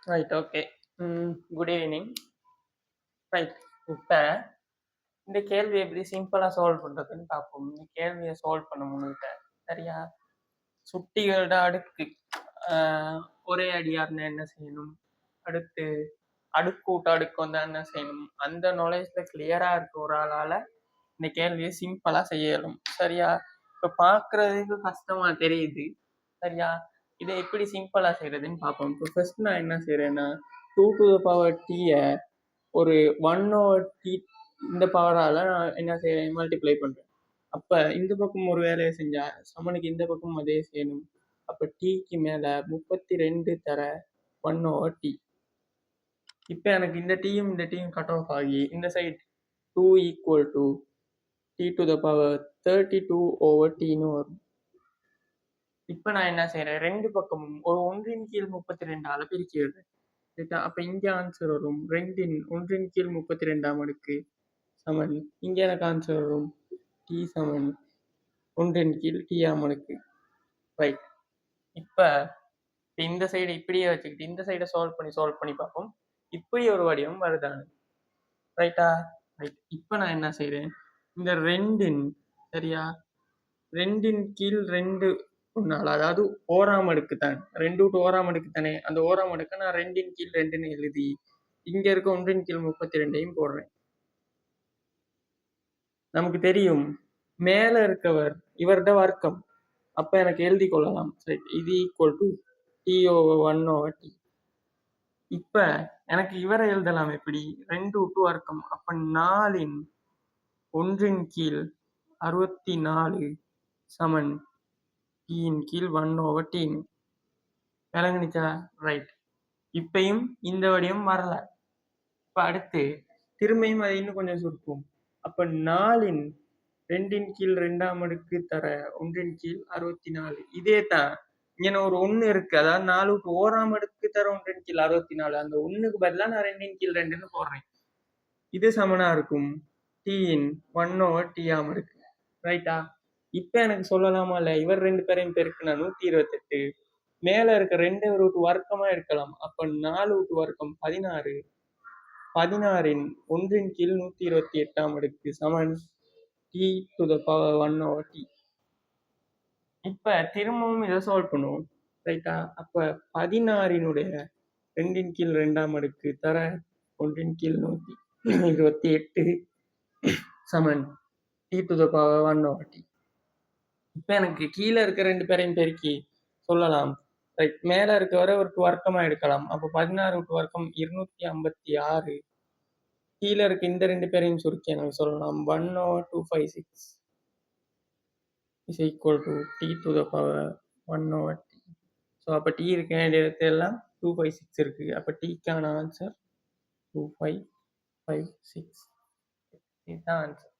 Right. Okay. Good evening. Right. இப்ப இந்த கேள்விய எப்படி சிம்பிளா சால்வ் பண்றதுன்னு பார்ப்போம். இந்த கேள்விய சால்வ் பண்ண முன்னுட்ட சரியா? சுட்டிகளோட அடுக்கு அ ஒரே அடியா இருந்தா என்ன செய்யணும்? அடுத்து அடுக்கூட்டு அடுக்கு வந்தா என்ன செய்யணும்? அந்த நாலேஜ்ல கிளியரா இருக்க ஒரு ஆளால இந்த கேள்விய சிம்பிளா செய்ய இயலும். சரியா? இப்ப பார்க்கறதுக்கு கஷ்டமா தெரியுது. சரியா? இத எப்படி சிம்பிளா செய்றதுன்னு பார்ப்போம். இப்போ ஃபர்ஸ்ட் நான் என்ன செய்றேன்னா, 2 to the power t ஒரு 1/t இந்த பவரால நான் என்ன செய்றேன்? மல்டிப்ளை பண்றேன். அப்ப இந்த பக்கம் ஒரு வேலைய செஞ்சா, சமனுக்கு இந்த பக்கம் அதே செய்யணும். அப்ப tக்கு மேல 32 தர 1/t. இப்ப எனக்கு இந்த tயும் இந்த tயும் கட் ஆஃப் ஆகி இந்த side 2 equal to t to the power 32/tன்னு வரும். இப்ப நான் என்ன செய்றேன்? 2 பக்கமும் ஒரு 1/32ஆல பிரிக்கிறேன். ரைட்டா? அப்ப இங்க ஆன்சர் வரும் 1/32 அடுக்கு சமன் இங்க எனக்கு ஆன்சர் வரும் t சமன் 1/t அடுக்கு. ரைட். இப்ப இந்த சைடு இப்படியே வச்சுக்கிட்டு இந்த சைடை சால்வ் பண்ணி பார்ப்போம். இப்படி ஒரு வடிவம் வருதானு. ரைட்டா? ரைட். இப்ப நான் என்ன செய்றேன்? இந்த 2 சரியா? 2/2 1 அதாவது ஓராம் அடுக்கு தான். 2 ஓராம் அடுக்கு தானே. அந்த ஓராம் அடுக்க நான் 2/2ன்னு எழுதி இங்க இருக்க 1/32 போடுறேன். நமக்கு தெரியும் மேல இருக்கவர் இவர்ட வர்க்கம். அப்ப எனக்கு எழுதி கொள்ளலாம். சரி, இது ஈக்குவல் டு t/1/t. இப்ப எனக்கு இவரை எழுதலாம் எப்படி? 2 வர்க்கம். அப்ப 4ன் 1/64 சமன் t/1/t. விளங்குனுச்சா? ரைட். இப்பயும் இந்த வடிவம் வரல. இப்ப அடுத்து திரும்பியும் அதை இன்னும் கொஞ்சம் சுருக்கும். அப்ப 4ன் 2/2 அடுக்கு தர 1/64. இதே தான் இங்க ஒரு 1 இருக்கு. அதாவது 4 ஓராம் அடுக்கு தர 1/64. அந்த 1க்கு பதிலா நான் 2/2ன்னு போடுறேன். இது சமனா இருக்கும் tன் 1/t அடுக்கு. ரைட்டா? இப்ப எனக்கு சொல்லலாமா இல்ல? இவர் 2 பேரையும் பெருக்குனா 128. மேல இருக்க 2 ரூட் வர்க்கமா இருக்கலாம். அப்ப 4 வர்க்கம் 16. 16ன் 1/128 அடுக்கு சமன் t to the power 1/t. இப்ப திரும்பவும் இதை சால்வ் பண்ணுவோம். ரைட்டா? அப்ப 16னுடைய 2/2 அடுக்கு தர 1/128 சமன் t to the power 1/t. இப்ப எனக்கு கீழே இருக்க 2 பேரையும் பெருக்கி சொல்லலாம். ரைட். மேல இருக்க வரை ஒரு வர்க்கமா எடுக்கலாம். அப்ப 16 வர்க்கம் 256. கீழே இருக்க இந்த 2 பேரையும் சுருக்கி எனக்கு சொல்லலாம் 1/256 is equal to t to the power 1/t. So அப்ப t இருக்க வேண்டிய இடத்துல எல்லாம் 256 இருக்கு. அப்ப tக்கான ஆன்சர் 2556. இதுதான் ஆன்சர்.